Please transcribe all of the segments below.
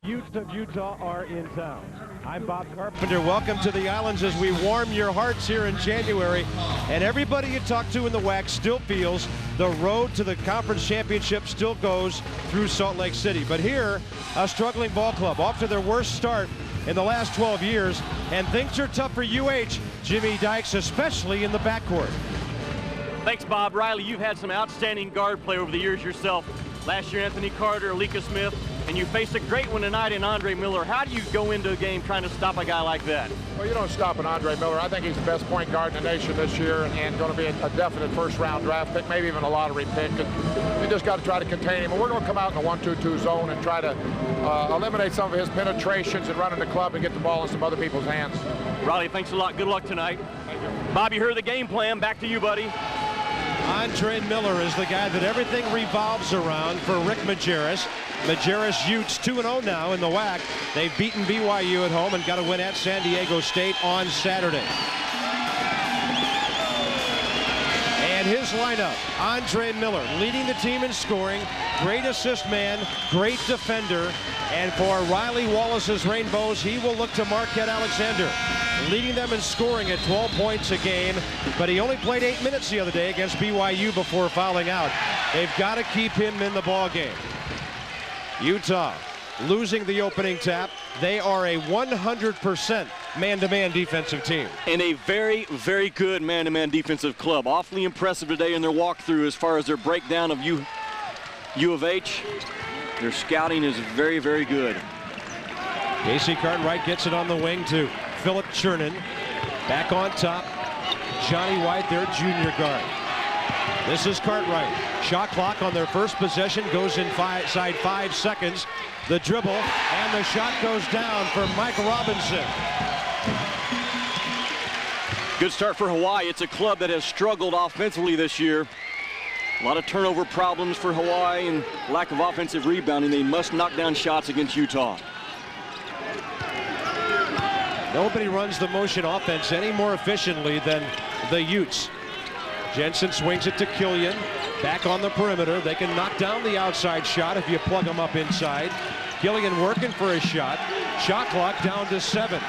Utes of Utah are in town. I'm Bob Carpenter. Welcome to the Islands as we warm your hearts here in January. And everybody you talk to in the WAC still feels the road to the conference championship still goes through Salt Lake City. But here, a struggling ball club off to their worst start in the last 12 years. And things are tough for UH. Jimmy Dykes, especially in the backcourt. Thanks, Bob. Riley, you've had some outstanding guard play over the years yourself. Last year, Anthony Carter, Alika Smith, and you faced a great one tonight in Andre Miller. How do you go into a game trying to stop a guy like that? Well, you don't stop an Andre Miller. I think he's the best point guard in the nation this year and going to be a definite first-round draft pick, maybe even a lottery pick. And you just got to try to contain him. And we're going to come out in a 1-2-2 zone and try to eliminate some of his penetrations and run in the club and get the ball in some other people's hands. Riley, thanks a lot. Good luck tonight. Thank you. Bob, you heard the game plan. Back to you, buddy. Andre Miller is the guy that everything revolves around for Rick Majerus. Majerus Utes 2-0 now in the WAC. They've beaten BYU at home and got a win at San Diego State on Saturday. And his lineup, Andre Miller leading the team in scoring, great assist man, great defender. And for Riley Wallace's Rainbows, he will look to Marquette Alexander, leading them in scoring at 12 points a game. But he only played 8 minutes the other day against BYU before fouling out. They've got to keep him in the ball game. Utah losing the opening tap. They are a 100% man-to-man defensive team. And a very, very good man-to-man defensive club. Awfully impressive today in their walkthrough as far as their breakdown of U of H. Their scouting is very, very good. Casey Cartwright gets it on the wing to Philip Chernin. Back on top, Johnny White, their junior guard. This is Cartwright. Shot clock on their first possession goes inside 5 seconds. The dribble and the shot goes down for Mike Robinson. Good start for Hawaii. It's a club that has struggled offensively this year. A lot of turnover problems for Hawaii and lack of offensive rebounding. They must knock down shots against Utah. Nobody runs the motion offense any more efficiently than the Utes. Jensen swings it to Killian. Back on the perimeter. They can knock down the outside shot if you plug them up inside. Killian working for a shot. Shot clock down to 7.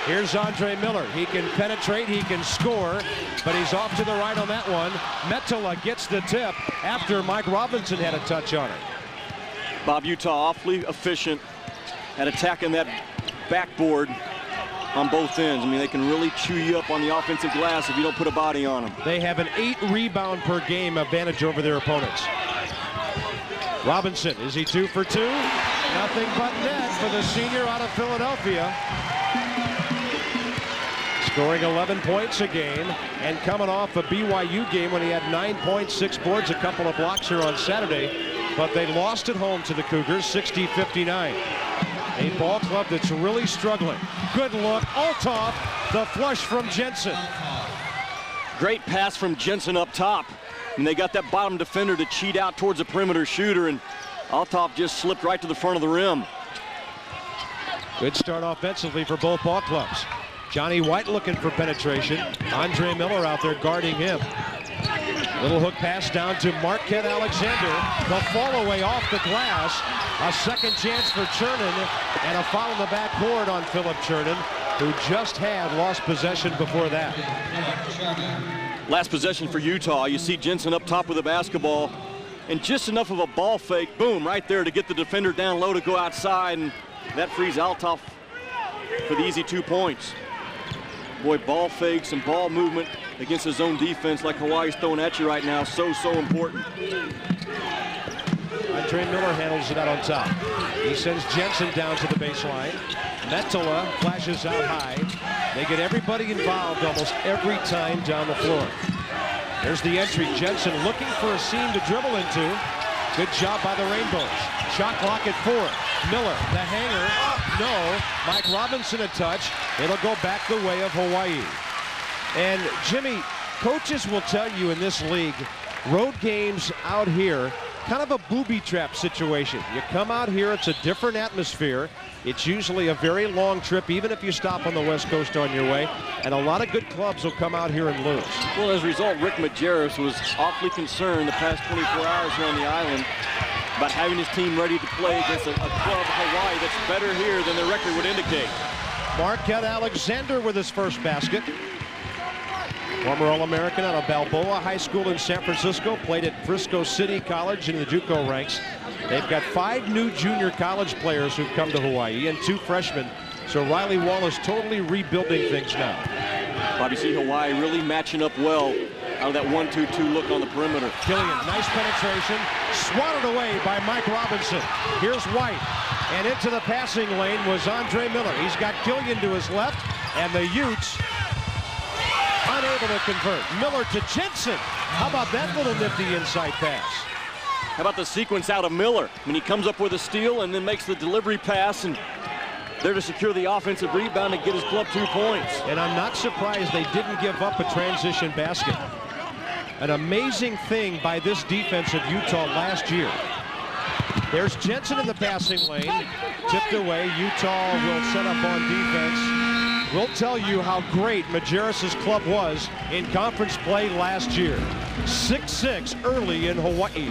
Here's Andre Miller. He can penetrate, he can score, but he's off to the right on that one. Metala gets the tip after Mike Robinson had a touch on it. Bob, Utah awfully efficient at attacking that backboard on both ends. I mean, they can really chew you up on the offensive glass if you don't put a body on them. They have an 8 rebound per game advantage over their opponents. Robinson, is he 2 for 2? Nothing but net for the senior out of Philadelphia. Scoring 11 points a game and coming off a BYU game when he had 9 points, 6 boards, a couple of blocks here on Saturday. But they lost at home to the Cougars, 60-59. A ball club that's really struggling. Good look, Althoff, the flush from Jensen. Great pass from Jensen up top. And they got that bottom defender to cheat out towards the perimeter shooter, and Althoff just slipped right to the front of the rim. Good start offensively for both ball clubs. Johnny White looking for penetration. Andre Miller out there guarding him. Little hook pass down to Marquette Alexander. The fall away off the glass. A second chance for Chernin and a foul in the backboard on Philip Chernin, who just had lost possession before that. Last possession for Utah. You see Jensen up top with a basketball and just enough of a ball fake, boom, right there to get the defender down low to go outside, and that frees Althoff for the easy 2 points. Boy, ball fakes and ball movement against his own defense like Hawaii's throwing at you right now, so important. Andre Miller handles it out on top. He sends Jensen down to the baseline. Metala flashes out high. They get everybody involved almost every time down the floor. There's the entry. Jensen looking for a seam to dribble into. Good job by the Rainbows. Shot clock at 4. Miller, the hanger. No. Mike Robinson a touch. It'll go back the way of Hawaii. And Jimmy, coaches will tell you in this league, road games out here, kind of a booby trap situation. You come out here, it's a different atmosphere. It's usually a very long trip, even if you stop on the West Coast on your way. And a lot of good clubs will come out here and lose. Well, as a result, Rick Majerus was awfully concerned the past 24 hours here on the island about having his team ready to play against a club, Hawaii, that's better here than their record would indicate. Marquette Alexander with his first basket. Former All-American out of Balboa High School in San Francisco, played at Frisco City College in the JUCO ranks. They've got 5 new junior college players who've come to Hawaii and 2 freshmen. So Riley Wall is totally rebuilding things now. Bobby, see Hawaii really matching up well out of that 1-2-2 look on the perimeter. Killian, nice penetration, swatted away by Mike Robinson. Here's White, and into the passing lane was Andre Miller. He's got Killian to his left, and the Utes unable to convert. Miller to Jensen. How about that little nifty inside pass? How about the sequence out of Miller? I mean, he comes up with a steal and then makes the delivery pass, and there to secure the offensive rebound and get his club 2 points. And I'm not surprised they didn't give up a transition basket. An amazing thing by this defense of Utah last year. There's Jensen in the passing lane. Tipped away. Utah will set up on defense. We'll tell you how great Majerus' club was in conference play last year. 6-6 early in Hawaii.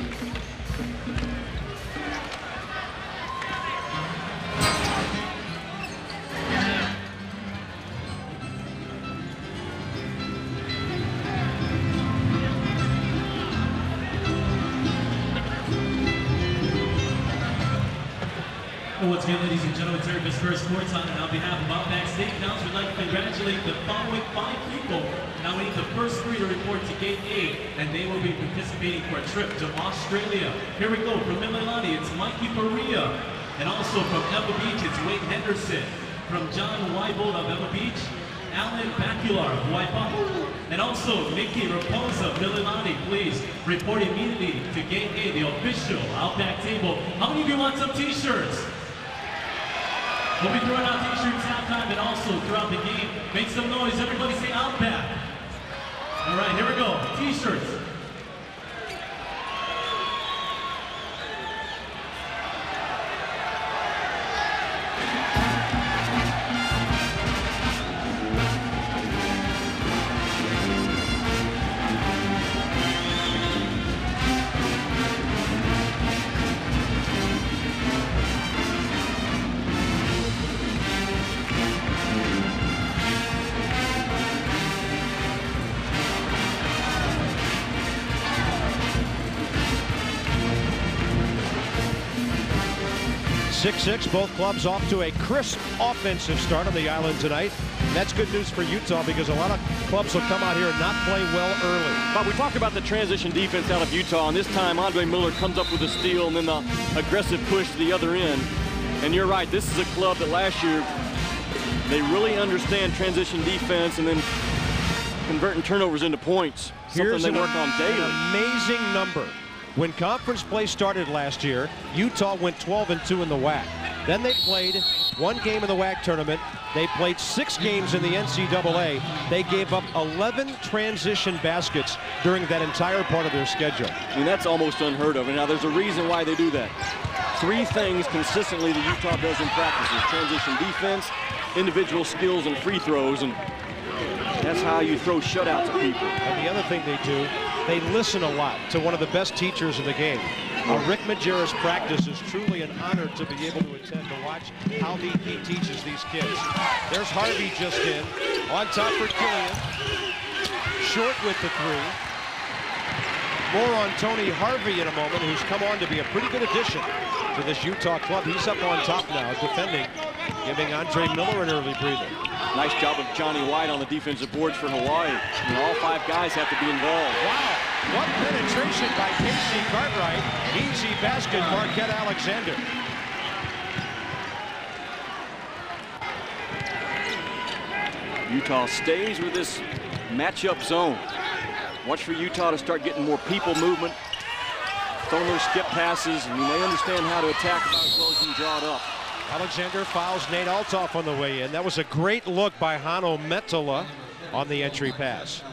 Once again, ladies and gentlemen, it's Eric First Sports on, and on behalf of Outback Steakhouse, we'd like to congratulate the following 5 people. Now we need the first 3 to report to Gate A, and they will be participating for a trip to Australia. Here we go. From Mililani, it's Mikey Faria. And also from Eva Beach, it's Wade Henderson. From John Weibold of Eva Beach, Alan Bacular of Waipahu. And also Mickey Raposa of Mililani, please report immediately to Gate A, the official Outback table. How many of you want some t-shirts? We'll be throwing out t-shirts halftime and also throughout the game. Make some noise. Everybody say Outback. All right, here we go. T-shirts. Both clubs off to a crisp offensive start on the island tonight. That's good news for Utah because a lot of clubs will come out here and not play well early. But we talked about the transition defense out of Utah, and this time Andre Miller comes up with a steal and then the aggressive push to the other end. And you're right, this is a club that last year, they really understand transition defense and then converting turnovers into points. Here's something they work on daily. An amazing number. When conference play started last year, Utah went 12-2 in the WAC. Then they played 1 game in the WAC tournament. They played 6 games in the NCAA. They gave up 11 transition baskets during that entire part of their schedule. I mean, that's almost unheard of. And now there's a reason why they do that. 3 things consistently that Utah does in practice is transition defense, individual skills, and free throws. And that's how you throw shutouts at people. And the other thing they do, they listen a lot to one of the best teachers in the game. Rick Majerus practice is truly an honor to be able to attend, to watch how he teaches these kids. There's Harvey just in. On top for Killian. Short with the 3. More on Tony Harvey in a moment, who's come on to be a pretty good addition to this Utah club. He's up on top now, defending, giving Andre Miller an early breather. Nice job of Johnny White on the defensive boards for Hawaii. And all 5 guys have to be involved. Wow, what penetration by Casey Cartwright. Easy basket, Marquette Alexander. Utah stays with this matchup zone. Watch for Utah to start getting more people movement, throwing those skip passes. I mean, they understand how to attack about as well as you can draw it up. Alexander fouls Nate Althoff on the way in. That was a great look by Hano Metola on the entry pass.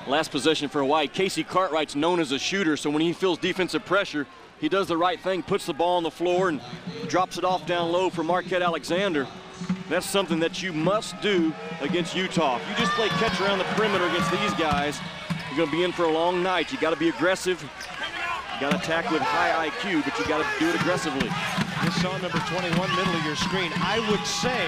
Last possession for Hawaii. Casey Cartwright's known as a shooter, so when he feels defensive pressure, he does the right thing, puts the ball on the floor and drops it off down low for Marquette Alexander. That's something that you must do against Utah. If you just play catch around the perimeter against these guys, you're going to be in for a long night. You got to be aggressive. You got to attack with high IQ, but you got to do it aggressively. You saw number 21, middle of your screen. I would say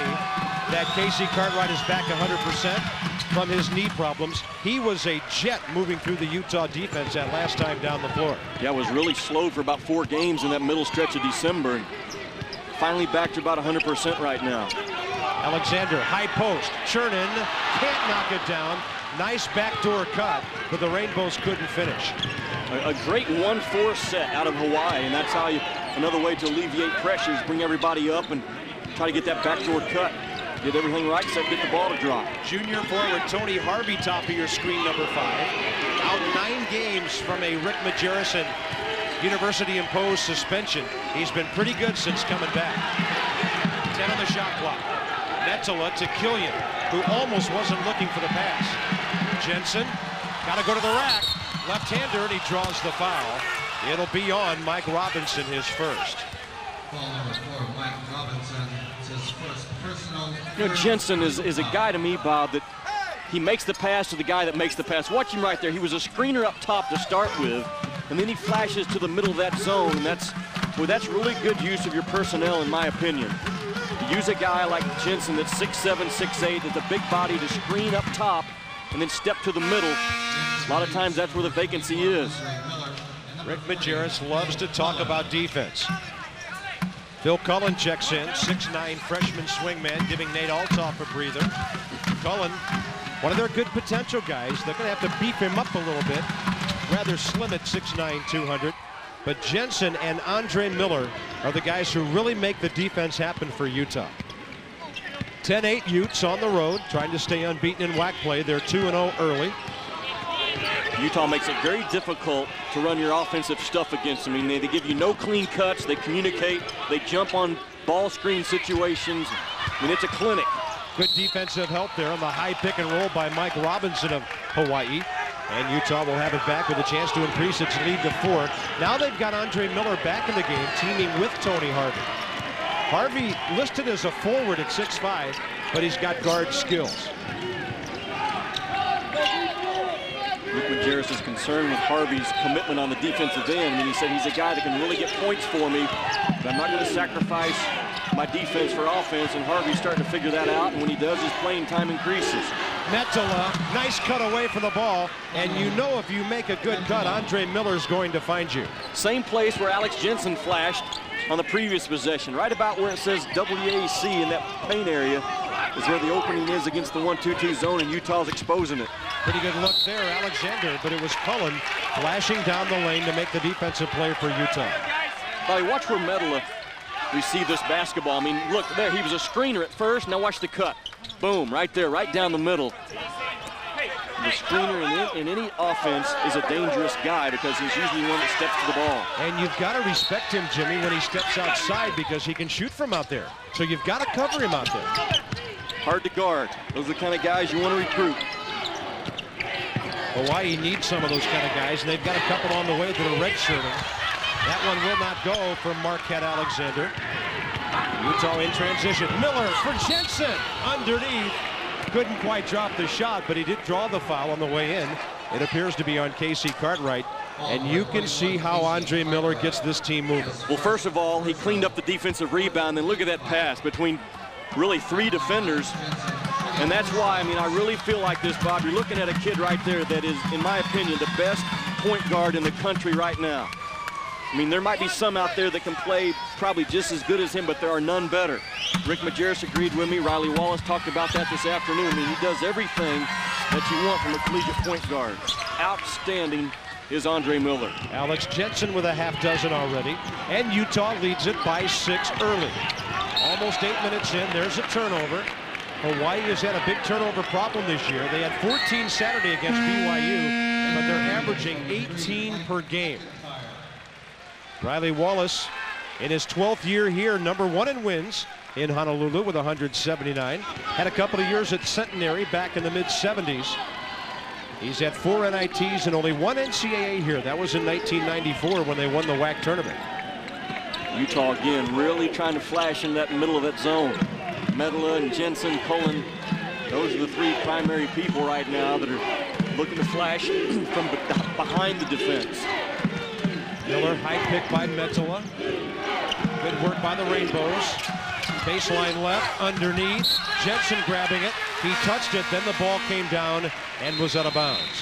that Casey Cartwright is back 100% from his knee problems. He was a jet moving through the Utah defense that last time down the floor. Yeah, it was really slow for about 4 games in that middle stretch of December. Finally back to about 100% right now. Alexander, high post, Chernin, can't knock it down. Nice backdoor cut, but the Rainbows couldn't finish. A great 1-4 set out of Hawaii, and that's how you, another way to alleviate pressures, bring everybody up and try to get that backdoor cut. Get everything right, so get the ball to drop. Junior forward Tony Harvey, top of your screen, number 5. Out 9 games from a Rick Majerus university-imposed suspension. He's been pretty good since coming back. 10 on the shot clock. Manoa to Killian, who almost wasn't looking for the pass. Jensen, got to go to the rack. Left-hander, and he draws the foul. It'll be on Mike Robinson, his first. Foul number 4, Mike Robinson. It's his first personal. You know, Jensen is a guy to me, Bob, that he makes the pass to the guy that makes the pass. Watch him right there. He was a screener up top to start with, and then he flashes to the middle of that zone, and that's really good use of your personnel, in my opinion. You use a guy like Jensen that's 6'7", 6'8", that's a big body to screen up top and then step to the middle. A lot of times that's where the vacancy is. Rick Majerus loves to talk about defense. Phil Cullen checks in, 6'9" freshman swingman, giving Nate Altoff a breather. Cullen, one of their good potential guys. They're going to have to beef him up a little bit. Rather slim at 6'9", 200. But Jensen and Andre Miller are the guys who really make the defense happen for Utah. 10-8 Utes on the road, trying to stay unbeaten in WAC play. They're 2-0 early. Utah makes it very difficult to run your offensive stuff against them. I mean, they give you no clean cuts. They communicate. They jump on ball screen situations. I mean, it's a clinic. Good defensive help there on the high pick and roll by Mike Robinson of Hawaii. And Utah will have it back with a chance to increase its lead to 4. Now they've got Andre Miller back in the game, teaming with Tony Harvey. Harvey listed as a forward at 6'5", but he's got guard skills. Rick Majerus is concerned with Harvey's commitment on the defensive end. I mean, he said he's a guy that can really get points for me, but I'm not going to sacrifice my defense for offense, and Harvey's starting to figure that out, and when he does, his playing time increases. Manoa, nice cut away from the ball, and you know if you make a good cut, Andre Miller's going to find you. Same place where Alex Jensen flashed on the previous possession, right about where it says WAC in that paint area is where the opening is against the 1-2-2 zone, and Utah's exposing it. Pretty good look there, Alexander, but it was Cullen flashing down the lane to make the defensive play for Utah. Bobby, watch where Manoa received this basketball. I mean, look there, he was a screener at first. Now watch the cut. Boom, right there, right down the middle. The screener in any offense is a dangerous guy because he's usually one that steps to the ball. And you've got to respect him, Jimmy, when he steps outside because he can shoot from out there. So you've got to cover him out there. Hard to guard. Those are the kind of guys you want to recruit. Hawaii needs some of those kind of guys, and they've got a couple on the way that are redshirting. That one will not go for Marquette Alexander. Utah in transition. Miller for Jensen underneath. Couldn't quite drop the shot, but he did draw the foul on the way in. It appears to be on Casey Cartwright, and you can see how Andre Miller gets this team moving. Well, first of all, he cleaned up the defensive rebound, and look at that pass between really 3 defenders. And that's why, I mean, I really feel like this, Bob. You're looking at a kid right there that is, in my opinion, the best point guard in the country right now. I mean, there might be some out there that can play probably just as good as him, but there are none better. Rick Majerus agreed with me. Riley Wallace talked about that this afternoon. I mean, he does everything that you want from a collegiate point guard. Outstanding is Andre Miller. Alex Jensen with a half dozen already, and Utah leads it by 6 early. Almost 8 minutes in, there's a turnover. Hawaii has had a big turnover problem this year. They had 14 Saturday against BYU, but they're averaging 18 per game. Riley Wallace, in his 12th year here, #1 in wins in Honolulu with 179. Had a couple of years at Centenary back in the mid-70s. He's had 4 NITs and only 1 NCAA here. That was in 1994 when they won the WAC tournament. Utah, again, really trying to flash in that middle of that zone. Manoa and Jensen, Cullen, those are the 3 primary people right now that are looking to flash from behind the defense. Miller, high pick by Manoa. Good work by the Rainbows. Baseline left, underneath. Jensen grabbing it. He touched it, then the ball came down and was out of bounds.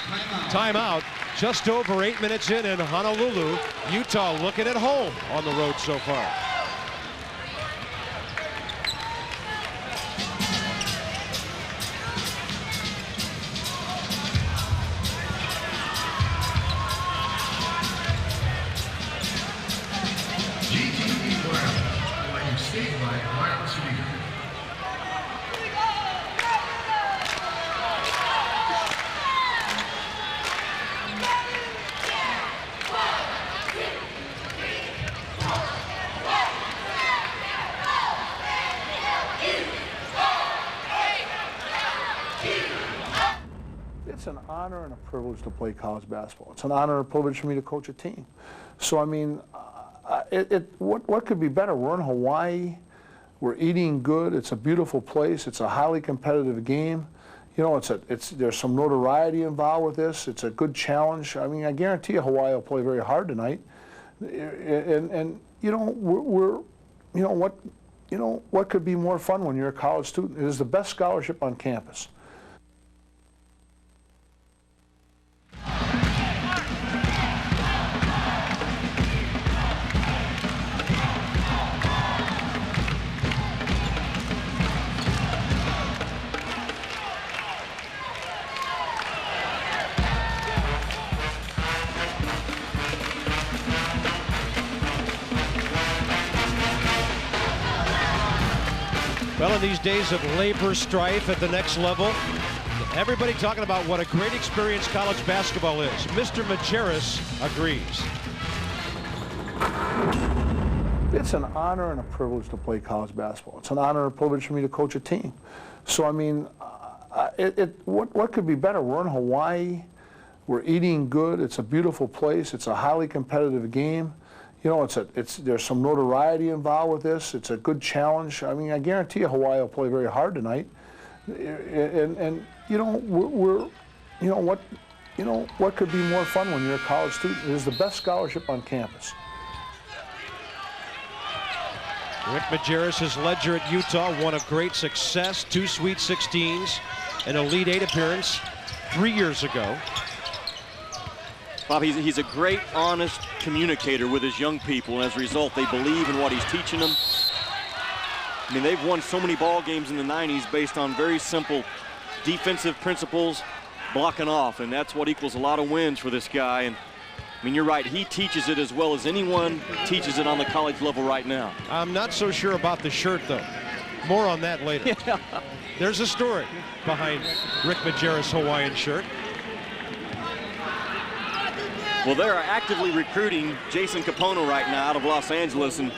Timeout. Just over 8 minutes in Honolulu. Utah looking at home on the road so far. It's an honor and a privilege to play college basketball. It's an honor and a privilege for me to coach a team. So I mean, what could be better? We're in Hawaii. We're eating good. It's a beautiful place. It's a highly competitive game. You know, there's some notoriety involved with this. It's a good challenge. I mean, I guarantee you Hawaii will play very hard tonight. And you know, what could be more fun when you're a college student? It is the best scholarship on campus. Well, in these days of labor strife at the next level, everybody talking about what a great experience college basketball is. Mr. Majerus agrees. It's an honor and a privilege to play college basketball. It's an honor and a privilege for me to coach a team. So I mean, what could be better? We're in Hawaii. We're eating good. It's a beautiful place. It's a highly competitive game. You know, there's some notoriety involved with this. It's a good challenge. I mean, I guarantee you Hawaii will play very hard tonight. And you know, what could be more fun when you're a college student? It is the best scholarship on campus. Rick Majerus' ledger at Utah, one of great success, 2 Sweet 16s, an Elite 8 appearance 3 years ago. Bob, he's a great, honest communicator with his young people, and as a result, they believe in what he's teaching them. I mean, they've won so many ball games in the 90s based on very simple defensive principles, blocking off, and that's what equals a lot of wins for this guy. And I mean, you're right, he teaches it as well as anyone teaches it on the college level right now. I'm not so sure about the shirt, though. More on that later. Yeah. There's a story behind Rick Majerus' Hawaiian shirt. Well, they're actively recruiting Jason Capono right now out of Los Angeles, and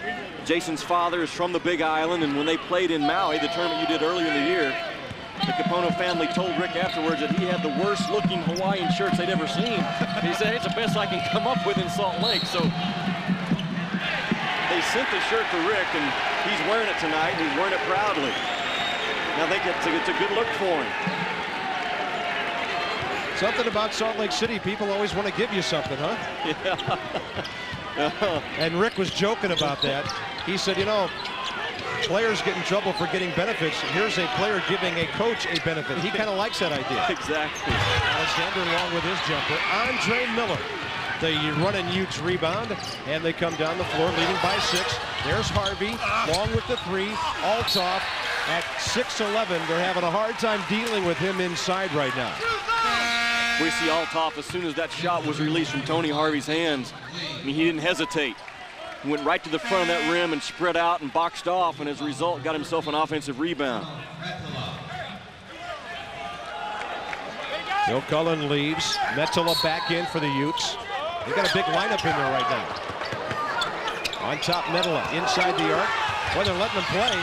Jason's father is from the Big Island, and when they played in Maui, the tournament you did earlier in the year, the Capono family told Rick afterwards that he had the worst looking Hawaiian shirts they'd ever seen. He said, it's the best I can come up with in Salt Lake. So they sent the shirt to Rick, and he's wearing it tonight, and he's wearing it proudly. And I think it's a good look for him. Something about Salt Lake City, people always want to give you something, huh? Yeah. And Rick was joking about that. He said, you know, players get in trouble for getting benefits. Here's a player giving a coach a benefit. He kind of likes that idea. Exactly. Alexander along with his jumper. Andre Miller, the running Utes rebound, and they come down the floor leading by 6. There's Harvey, long with the 3. Althoff at 6'11". They're having a hard time dealing with him inside right now. We see Althoff, as soon as that shot was released from Tony Harvey's hands, I mean, he didn't hesitate. He went right to the front of that rim and spread out and boxed off, and as a result, got himself an offensive rebound. Bill Cullen leaves. Manoa back in for the Utes. They got a big lineup in there right now. On top, Manoa inside the arc. Well, they're letting them play.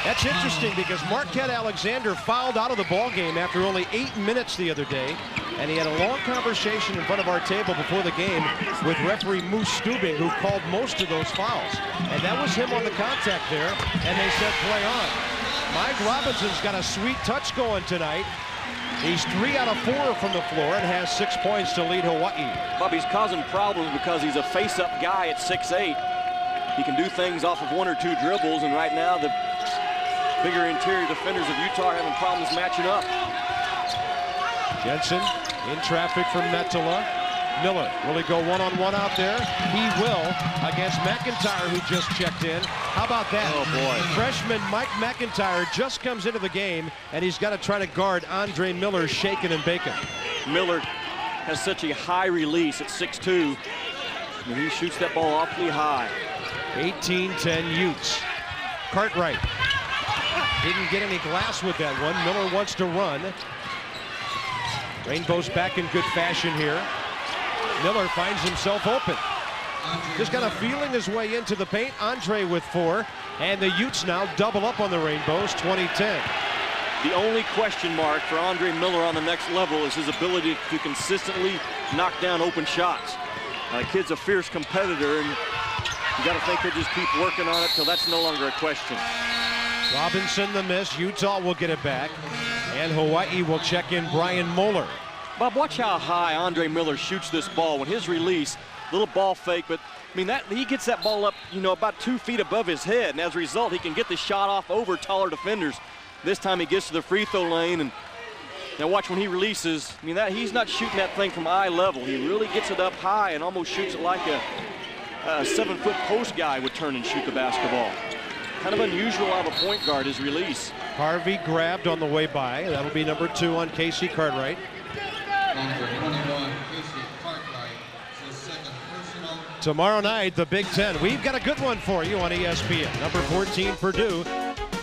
That's interesting because Marquette Alexander fouled out of the ball game after only 8 minutes the other day, and he had a long conversation in front of our table before the game with referee Moose Stubing, who called most of those fouls. And that was him on the contact there, and they said play on. Mike Robinson's got a sweet touch going tonight. He's 3 out of 4 from the floor and has 6 points to lead Hawaii. Bob, he's causing problems because he's a face-up guy at 6'8". He can do things off of 1 or 2 dribbles, and right now the bigger interior defenders of Utah are having problems matching up. Jensen in traffic from Manoa. Miller, will he go one-on-one out there? He will against McIntyre, who just checked in. How about that? Oh, boy. Freshman Mike McIntyre just comes into the game, and he's got to try to guard Andre Miller shaking and baking. Miller has such a high release at 6'2", and he shoots that ball awfully high. 18-10 Utes. Cartwright didn't get any glass with that one. Miller wants to run. Rainbow's back in good fashion here. Miller finds himself open. Just kind of feeling his way into the paint. Andre with 4, and the Utes now double up on the Rainbows, 20-10. The only question mark for Andre Miller on the next level is his ability to consistently knock down open shots. The kid's a fierce competitor, and you got to think he'll just keep working on it till that's no longer a question. Robinson the miss. Utah will get it back, and Hawaii will check in Brian Moeller. Bob, watch how high Andre Miller shoots this ball. When his release, little ball fake, but I mean that he gets that ball up, about 2 feet above his head, and as a result, he can get the shot off over taller defenders. This time he gets to the free throw lane, and now watch when he releases. I mean he's not shooting that thing from eye level. He really gets it up high and almost shoots it like a 7-foot post guy would turn and shoot the basketball. Kind of unusual out of a point guard, his release. Harvey grabbed on the way by. That'll be number 2 on Casey Cartwright. Number 21, Casey Cartwright, his second personal. Tomorrow night, the Big Ten. We've got a good one for you on ESPN. Number 14, Purdue.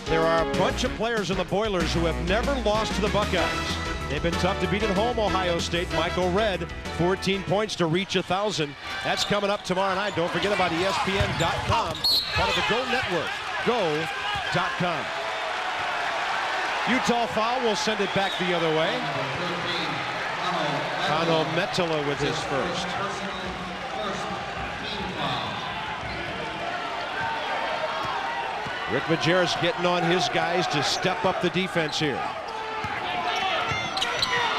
There are a bunch of players in the Boilers who have never lost to the Buckeyes. They've been tough to beat at home. Ohio State, Michael Redd, 14 points to reach 1,000. That's coming up tomorrow night. Don't forget about ESPN.com, part of the Go Network. Go.com. Utah foul will send it back the other way. Manoa with his first. Rick Majerus getting on his guys to step up the defense here.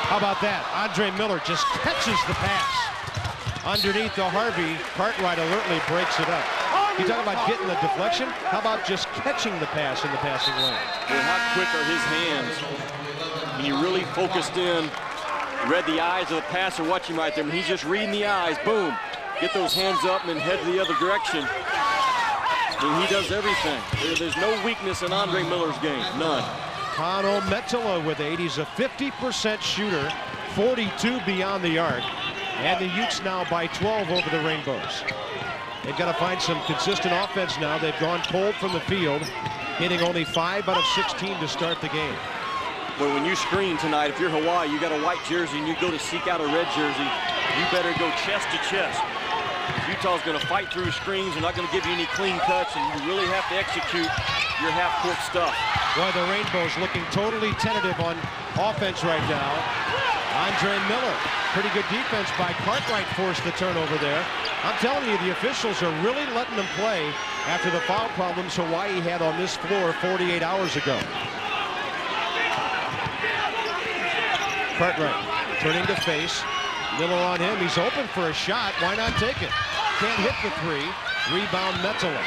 How about that? Andre Miller just catches the pass. Underneath to Harvey, Cartwright alertly breaks it up. You talk about getting the deflection? How about just catching the pass in the passing lane? Well, how quick are his hands? When you really focused in, read the eyes of the passer, watch him right there. When he's just reading the eyes, boom, get those hands up and then head to the other direction. And he does everything. There's no weakness in Andre Miller's game, none. Manoa with 8. He's a 50% shooter, 42 beyond the arc. And the Utes now by 12 over the Rainbows. They've got to find some consistent offense now. They've gone cold from the field, hitting only 5 out of 16 to start the game. But when you screen tonight, if you're Hawaii, you got a white jersey and you go to seek out a red jersey, you better go chest to chest. Utah's going to fight through screens. They're not going to give you any clean cuts, and you really have to execute your half-court stuff. Boy, the Rainbows looking totally tentative on offense right now. Andre Miller, pretty good defense by Cartwright, forced the turnover there. I'm telling you, the officials are really letting them play after the foul problems Hawaii had on this floor 48 hours ago. Cartwright turning to face. Miller on him. He's open for a shot. Why not take it? Can't hit the 3. Rebound Manoa.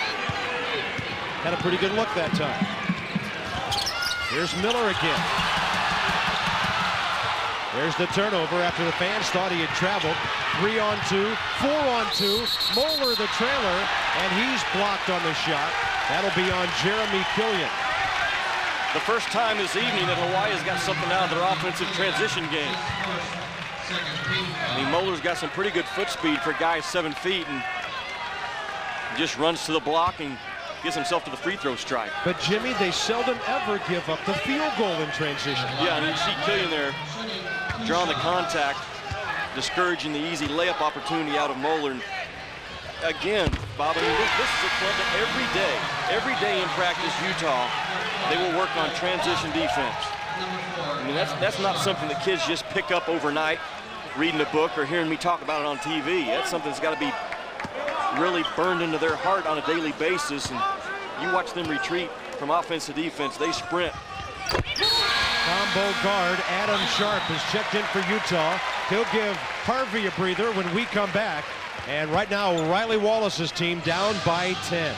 Had a pretty good look that time. Here's Miller again. There's the turnover after the fans thought he had traveled. 3-on-2, 4-on-2. Moeller the trailer, and he's blocked on the shot. That'll be on Jeremy Killian. The first time this evening that Hawaii has got something out of their offensive transition game. I mean, Moeller's got some pretty good foot speed for a guy 7 feet, and just runs to the block and gets himself to the free throw stripe. But Jimmy, they seldom ever give up the field goal in transition. Yeah, and you see Killian there drawing the contact, discouraging the easy layup opportunity out of Moeller. And again, Bob, I mean, this is a club that every day in practice, Utah, they will work on transition defense. I mean, that's not something that kids just pick up overnight, reading a book or hearing me talk about it on TV. That's something that's got to be really burned into their heart on a daily basis. And you watch them retreat from offense to defense, they sprint. Tom combo guard Adam Sharp is checked in for Utah. He'll give Harvey a breather when we come back. And right now, Riley Wallace's team down by 10.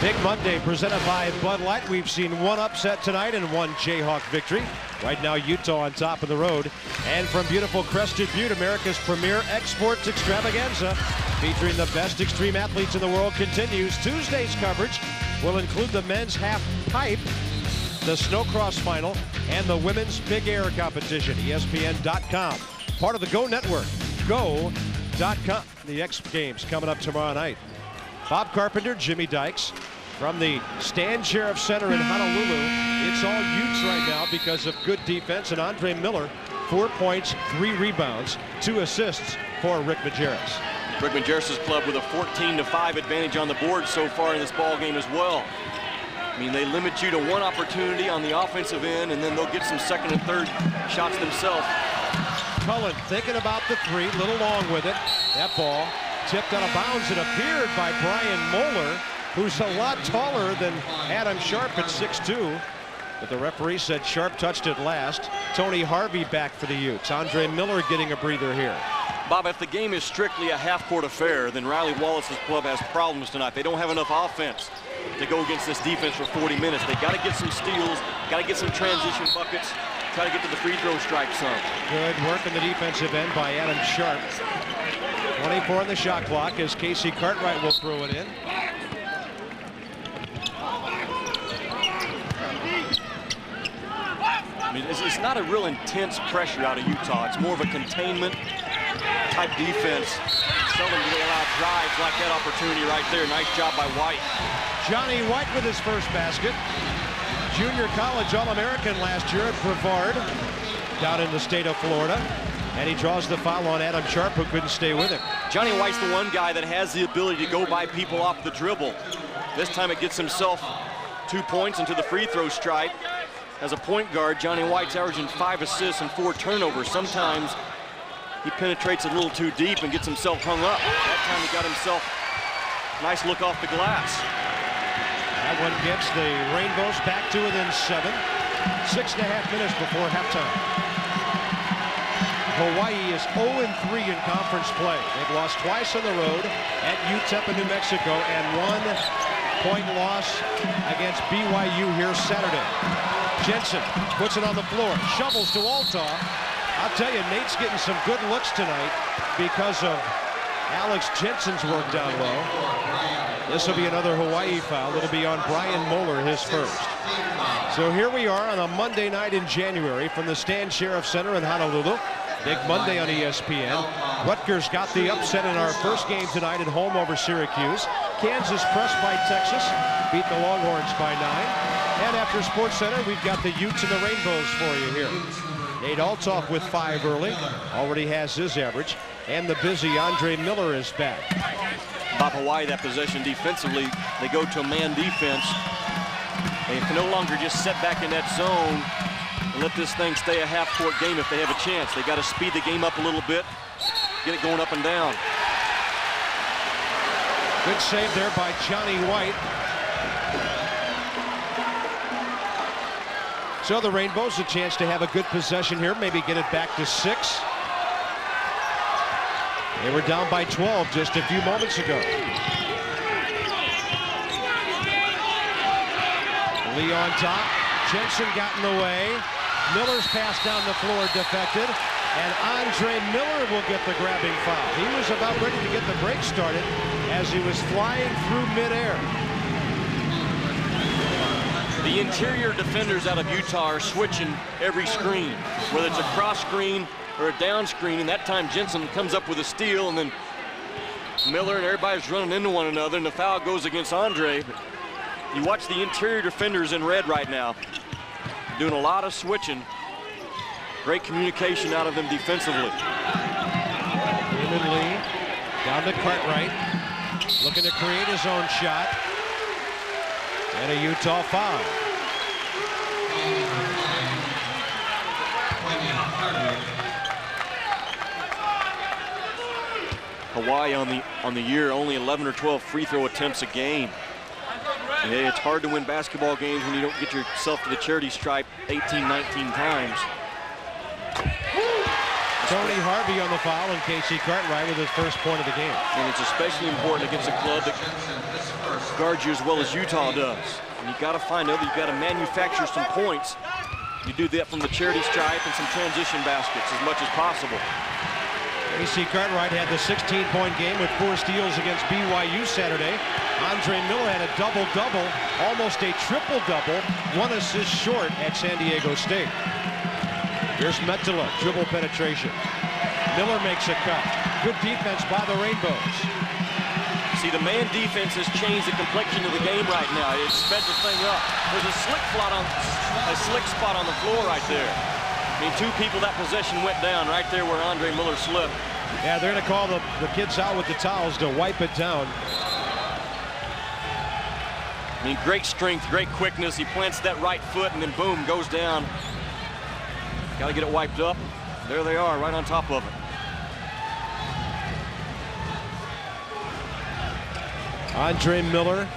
Big Monday presented by Bud Light. We've seen one upset tonight and one Jayhawk victory. Right now, Utah on top of the road. And from beautiful Crested Butte, America's premier exports extravaganza, featuring the best extreme athletes in the world, continues. Tuesday's coverage will include the men's half pipe, the snowcross final, and the women's big air competition. ESPN.com. Part of the Go Network. Go.com. The X Games coming up tomorrow night. Bob Carpenter, Jimmy Dykes from the Stan Sheriff Center in Honolulu. It's all Utes right now because of good defense. And Andre Miller, 4 points, 3 rebounds, 2 assists for Rick Majerus. Rick Majerus' club with a 14-5 advantage on the board so far in this ball game as well. I mean, they limit you to one opportunity on the offensive end, and then they'll get some second and third shots themselves. Cullen thinking about the three, a little long with it. That ball tipped out of bounds and appeared by Brian Moeller, who's a lot taller than Adam Sharp at 6'2". But the referee said Sharp touched it last. Tony Harvey back for the Utes. Andre Miller getting a breather here. Bob, if the game is strictly a half-court affair, then Riley Wallace's club has problems tonight. They don't have enough offense to go against this defense for 40 minutes. They got to get some steals, got to get some transition buckets, try to get to the free throw stripe some. Good work in the defensive end by Adam Sharp. 24 on the shot clock as Casey Cartwright will throw it in. I mean, it's not a real intense pressure out of Utah. It's more of a containment type defense. Seldom do they allow drives like that opportunity right there. Nice job by White. Johnny White with his first basket. Junior college All-American last year at Brevard down in the state of Florida. And he draws the foul on Adam Sharp, who couldn't stay with him. Johnny White's the one guy that has the ability to go by people off the dribble. This time it gets himself 2 points into the free throw stripe. As a point guard, Johnny White's averaging 5 assists and 4 turnovers. Sometimes he penetrates a little too deep and gets himself hung up. That time he got himself a nice look off the glass. That one gets the Rainbows back to within 7. 6.5 minutes before halftime. Hawaii is 0-3 in conference play. They've lost twice on the road at UTEP in New Mexico and 1 point loss against BYU here Saturday. Jensen puts it on the floor, shovels to Althoff. I'll tell you, Nate's getting some good looks tonight because of Alex Jensen's work down low. This will be another Hawaii foul. It'll be on Brian Moeller, his first. So here we are on a Monday night in January from the Stan Sheriff Center in Honolulu. Big Monday on ESPN. Rutgers got the upset in our first game tonight at home over Syracuse. Kansas pressed by Texas, beat the Longhorns by 9. And after SportsCenter, we've got the Utes and the Rainbows for you here. Nate Althoff with 5 early, already has his average. And the busy Andre Miller is back. Bob, Hawaii, that possession defensively, they go to a man defense. They can no longer just sit back in that zone and let this thing stay a half-court game if they have a chance. They got to speed the game up a little bit, get it going up and down. Good save there by Johnny White. So the Rainbows a chance to have a good possession here, maybe get it back to 6. They were down by 12 just a few moments ago. Lee on top. Jensen got in the way. Miller's pass down the floor deflected. And Andre Miller will get the grabbing foul. He was about ready to get the break started as he was flying through midair. The interior defenders out of Utah are switching every screen, whether it's a cross screen or a down screen, and that time Jensen comes up with a steal, and then Miller and everybody's running into one another, and the foul goes against Andre. But you watch the interior defenders in red right now, doing a lot of switching. Great communication out of them defensively. Damon Lee down to Cartwright, looking to create his own shot. And a Utah foul. Hawaii on the year only 11 or 12 free throw attempts a game. Yeah, it's hard to win basketball games when you don't get yourself to the charity stripe 18, 19 times. Tony Harvey on the foul and Casey Cartwright with his first point of the game. And it's especially important against a club that guards you as well as Utah does. And you got to find out, you got to manufacture some points. You do that from the charity stripe and some transition baskets as much as possible. Casey Cartwright had the 16-point game with 4 steals against BYU Saturday. Andre Miller had a double-double, almost a triple-double, 1 assist short at San Diego State. Here's Metola, dribble penetration. Miller makes a cut. Good defense by the Rainbows. See, the man defense has changed the complexion of the game right now. It's sped the thing up. There's a slick spot on the floor right there. I mean, 2 people, that possession went down right there where Andre Miller slipped. Yeah, they're going to call the kids out with the towels to wipe it down. I mean, great strength, great quickness. He plants that right foot and then boom, goes down. Got to get it wiped up. There they are, right on top of it. Andre Miller,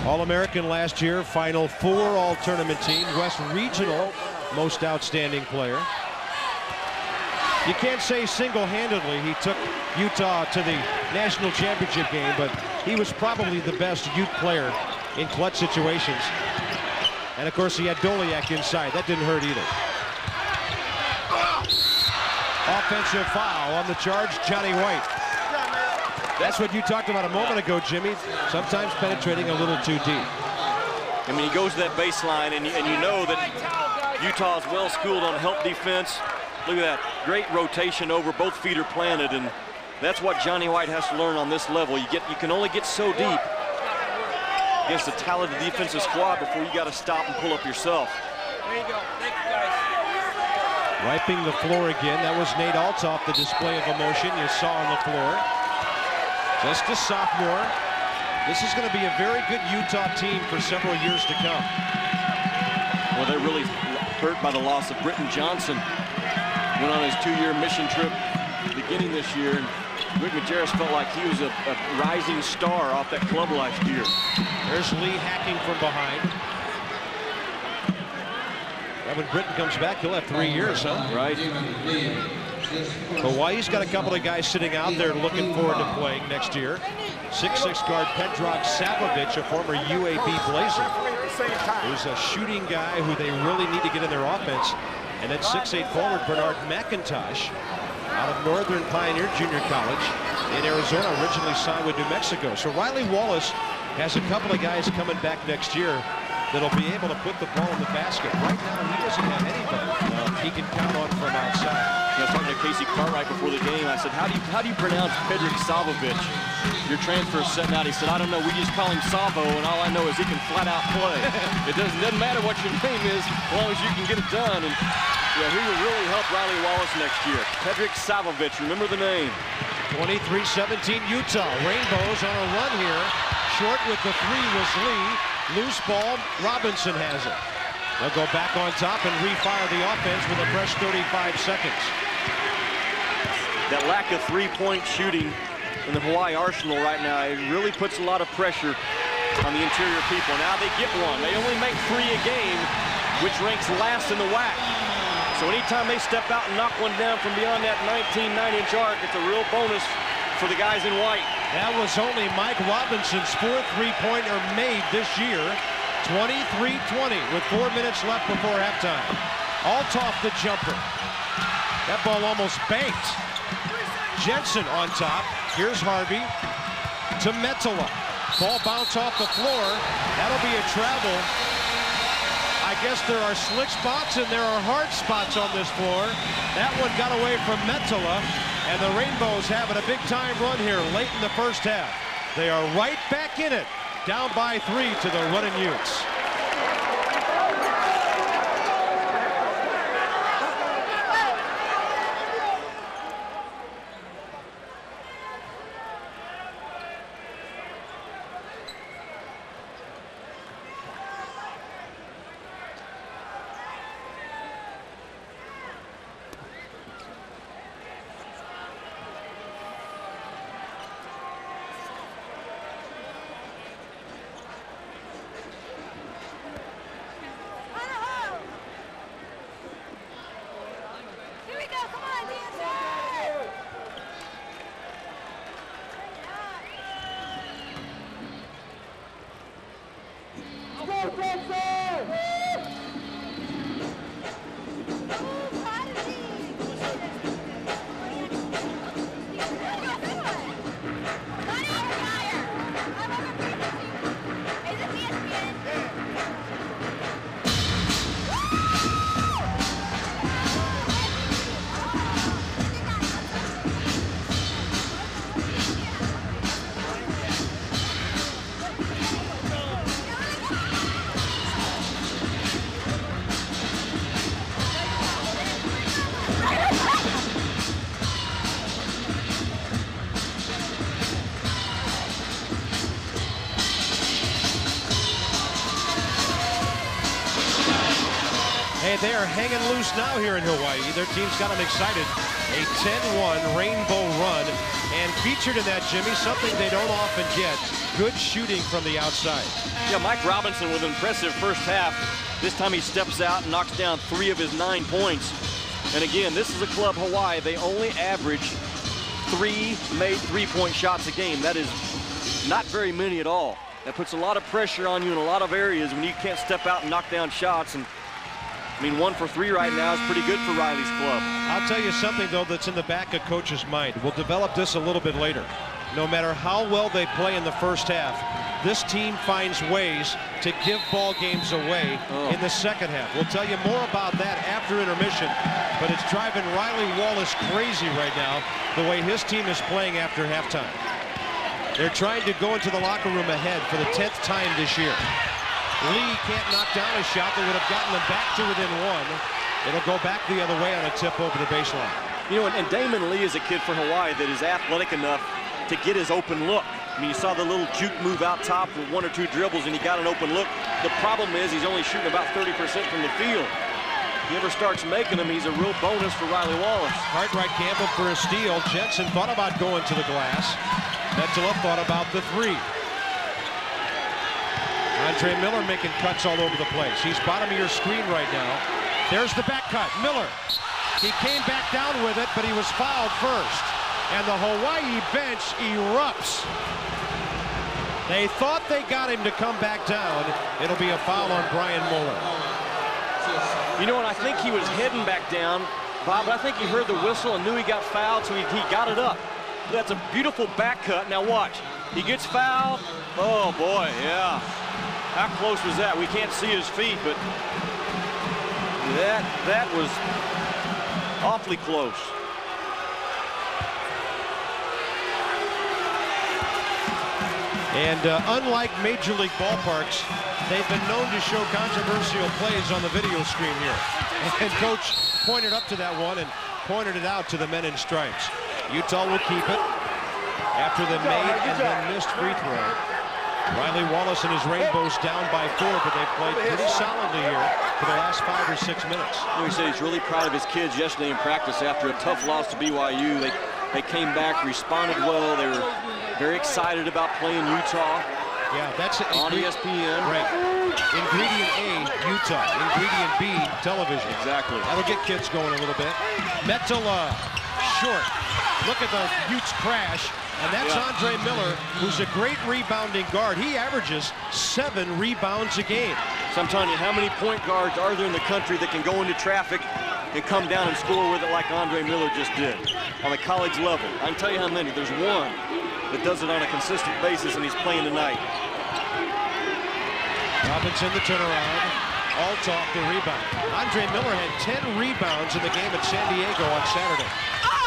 All-American last year, Final 4 All-Tournament team, West Regional Most Outstanding Player. You can't say single-handedly he took Utah to the national championship game, but he was probably the best youth player in clutch situations. And of course he had Doliak inside. That didn't hurt either. Offensive foul on the charge, Johnny White. That's what you talked about a moment ago, Jimmy. Sometimes penetrating a little too deep. I mean, he goes to that baseline, and you know that Utah is well schooled on help defense. Look at that, great rotation over, both feet are planted, and that's what Johnny White has to learn on this level. You can only get so deep against a talented defensive squad before you got to stop and pull up yourself. There you go. Thank you, guys. Wiping the floor again. That was Nate Altoff, the display of emotion you saw on the floor. Just a sophomore. This is going to be a very good Utah team for several years to come. Well, they're really hurt by the loss of Britton Johnson. Went on his 2-year mission trip beginning this year, and Rick Majerus felt like he was a rising star off that club last year. There's Lee hacking from behind. And when Britton comes back, he'll have 3 years, huh? Right. Hawaii's got a couple of guys sitting out there looking forward to playing next year. 6'6" guard Pedrag Savovich, a former UAB Blazer, who's a shooting guy who they really need to get in their offense. And then 6'8" forward Bernard McIntosh out of Northern Pioneer Junior College in Arizona, originally signed with New Mexico. So Riley Wallace has a couple of guys coming back next year that'll be able to put the ball in the basket. Right now, he doesn't have anybody he can count on from outside. I was talking to Casey Cartwright before the game. I said, how do you pronounce Pedrag Savovich? Your transfer is setting out. He said, I don't know. We just call him Savo, and all I know is he can flat out play. It doesn't matter what your name is, as long as you can get it done. And yeah, he will really help Riley Wallace next year. Pedrag Savovich, remember the name. 23-17 Utah. Rainbows on a run here. short with the three was Lee. Loose ball, Robinson has it. They'll go back on top and refire the offense with a fresh 35 seconds. That lack of three-point shooting in the Hawaii arsenal right now, it really puts a lot of pressure on the interior people. Now they get one. They only make 3 a game, which ranks last in the WAC. So anytime they step out and knock one down from beyond that 19-9-inch arc, it's a real bonus for the guys in white. That was only Mike Robinson's 4th three-pointer made this year. 23-20 with 4 minutes left before halftime. Althoff the jumper. That ball almost banked. Jensen on top. Here's Harvey to Metola. Ball bounce off the floor. That'll be a travel. I guess there are slick spots and there are hard spots on this floor. That one got away from Metola, and the Rainbows having a big-time run here late in the first half. They are right back in it, down by 3 to the running Utes. Hey, they are hanging loose now here in Hawaii. Their team's got them excited. A 10-1 Rainbow run. And featured in that, Jimmy, something they don't often get. Good shooting from the outside. Yeah, Mike Robinson with an impressive first half. This time he steps out and knocks down 3 of his 9 points. And again, this is a club, Hawaii. They only average 3 made three-point shots a game. That is not very many at all. That puts a lot of pressure on you in a lot of areas when you can't step out and knock down shots. And I mean, 1 for 3 right now is pretty good for Riley's club. I'll tell you something, though, that's in the back of coach's mind. We'll develop this a little bit later. No matter how well they play in the first half, this team finds ways to give ball games away in the second half. We'll tell you more about that after intermission, but it's driving Riley Wallace crazy right now, the way his team is playing after halftime. They're trying to go into the locker room ahead for the 10th time this year. Lee can't knock down a shot that would have gotten them back to within 1. It'll go back the other way on a tip over the baseline. You know, and Damon Lee is a kid for Hawaii that is athletic enough to get his open look. I mean, you saw the little juke move out top with 1 or 2 dribbles, and he got an open look. The problem is he's only shooting about 30% from the field. If he ever starts making them, he's a real bonus for Riley Wallace. Cartwright gambled for a steal. Jensen thought about going to the glass. Metola thought about the 3. Andre Miller making cuts all over the place. He's bottom of your screen right now. There's the back cut. Miller. He came back down with it, but he was fouled first. And the Hawaii bench erupts. They thought they got him to come back down. It'll be a foul on Brian Muller. You know what? I think he was heading back down, Bob, but I think he heard the whistle and knew he got fouled, so he got it up. That's a beautiful back cut. Now watch. He gets fouled. Oh, boy, yeah. How close was that? We can't see his feet, but that was awfully close. And unlike Major League ballparks, they've been known to show controversial plays on the video screen here. And Coach pointed up to that one and pointed it out to the men in stripes. Utah will keep it after the made and then missed free throw. Riley Wallace and his Rainbows down by 4, but they've played pretty solidly here for the last 5 or 6 minutes. He said he's really proud of his kids yesterday in practice after a tough loss to BYU. They came back, responded well. They were very excited about playing Utah. Yeah, that's on ESPN. Right. Ingredient A, Utah. Ingredient B, television. Exactly. That'll get kids going a little bit. Manoa, short. Look at the Utes crash. And that's Andre Miller, who's a great rebounding guard. He averages 7 rebounds a game. So I'm telling you, how many point guards are there in the country that can go into traffic and come down and score with it like Andre Miller just did on the college level? I can tell you how many. There's one that does it on a consistent basis, and he's playing tonight. Robinson the turnaround. Althoff the rebound. Andre Miller had 10 rebounds in the game at San Diego on Saturday.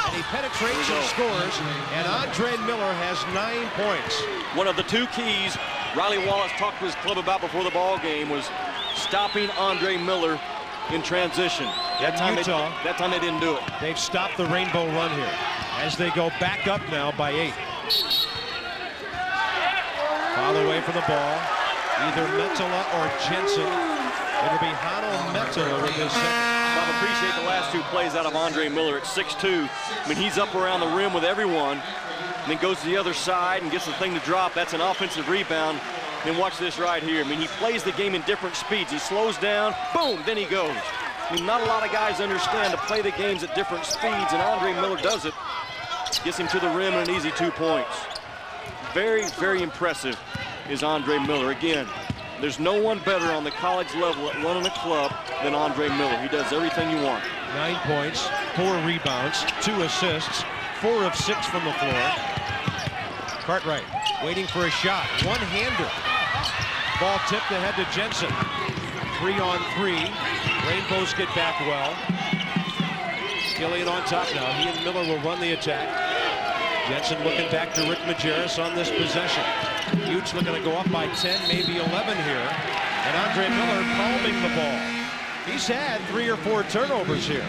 And he penetrates and scores, and Andre Miller has 9 points. One of the 2 keys Riley Wallace talked to his club about before the ball game was stopping Andre Miller in transition. That time they didn't do it. They've stopped the rainbow run here as they go back up now by 8. Foul away from the ball. Either Manoa or Jensen. It'll be Hano Manoa with his second. Bob, appreciate the last 2 plays out of Andre Miller at 6'2". I mean, he's up around the rim with everyone, and then goes to the other side and gets the thing to drop. That's an offensive rebound. And watch this right here. I mean, he plays the game in different speeds. He slows down, boom, then he goes. I mean, not a lot of guys understand to play the games at different speeds, and Andre Miller does it. Gets him to the rim and an easy 2 points. Very, very impressive is Andre Miller. Again, there's no one better on the college level at running a club than Andre Miller. He does everything you want. 9 points, 4 rebounds, 2 assists, 4 of 6 from the floor. Cartwright waiting for a shot. One-hander. Ball tipped ahead to Jensen. 3-on-3. Rainbows get back well. Killian on top now. He and Miller will run the attack. Jensen looking back to Rick Majerus on this possession. Utes looking to go up by 10, maybe 11 here. And Andre Miller palming the ball. He's had 3 or 4 turnovers here.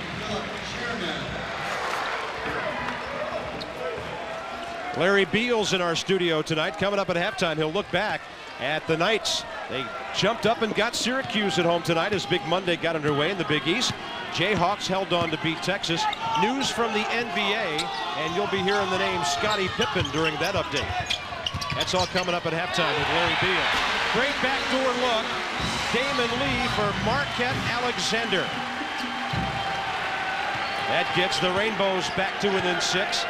Larry Beals in our studio tonight. Coming up at halftime, he'll look back at the Knights. They jumped up and got Syracuse at home tonight as Big Monday got underway in the Big East. Jayhawks held on to beat Texas. News from the NBA, and you'll be hearing the name Scottie Pippen during that update. That's all coming up at halftime with Larry Beals. Great backdoor look. Damon Lee for Marquette Alexander. That gets the Rainbows back to within 6.